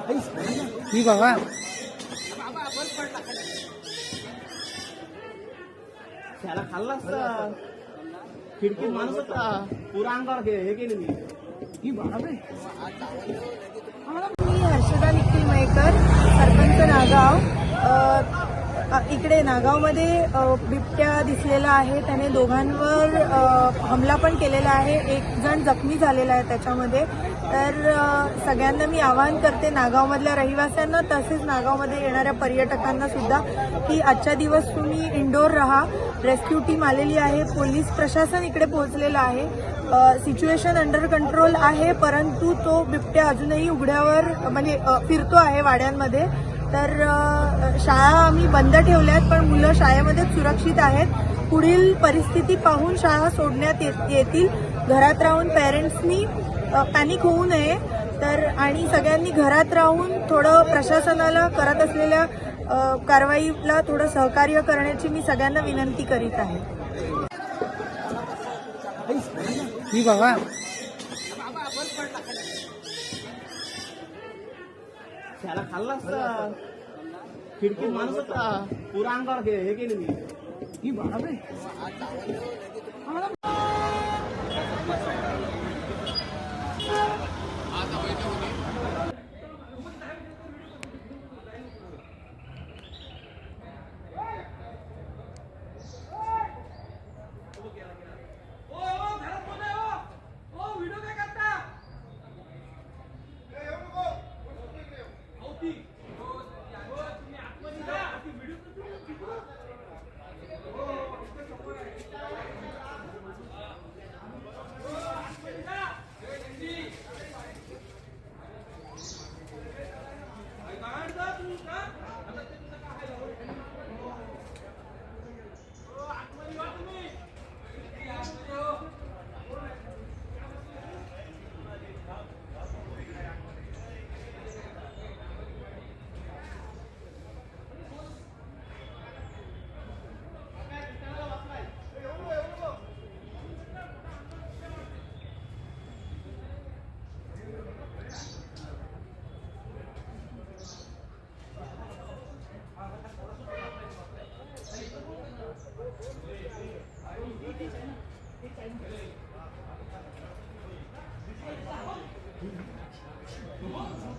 ही बघा त्याला खाल्ला असता खिडकीत माणूस होता पुरा अंगावर हे केले मी ही बघा मी हर्षदा निखिल मयेकर, सरपंच नागाव. इकडे नागावमध्ये बिबट्या दिसलेला आहे. त्याने दोघांवर हमला पण केलेला आहे. एक जण जखमी झालेला आहे त्याच्यामध्ये. तर सगळ्यांना मी आवाहन करते, नागावमधल्या रहिवाशांना तसेच नागावमध्ये येणाऱ्या पर्यटकांना सुद्धा, की आजच्या दिवस तुम्ही इंडोर राहा. रेस्क्यू टीम आलेली आहे, पोलीस प्रशासन इकडे पोहोचलेलं आहे. सिच्युएशन अंडर कंट्रोल आहे, परंतु तो बिबट्या अजूनही उघड्यावर म्हणजे फिरतो आहे वाड्यांमध्ये. तर शाळा आम्ही बंद ठेवल्यात, पण मुलं शाळेमध्येच सुरक्षित आहेत. पुढील परिस्थिती पाहून शाळा सोडण्यात येतील. घरात राहून पेरेंट्सनी पॅनिक होऊ नये. तर आणि सगळ्यांनी घरात राहून थोडं प्रशासनाला करत असलेल्या कारवाईला थोडं सहकार्य करण्याची मी सगळ्यांना विनंती करीत आहे. ही बघा त्याला खाल्ला असता खिडकीत माणूस होता पुरा अंगावर हे केले मी ही बघा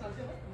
Thank you.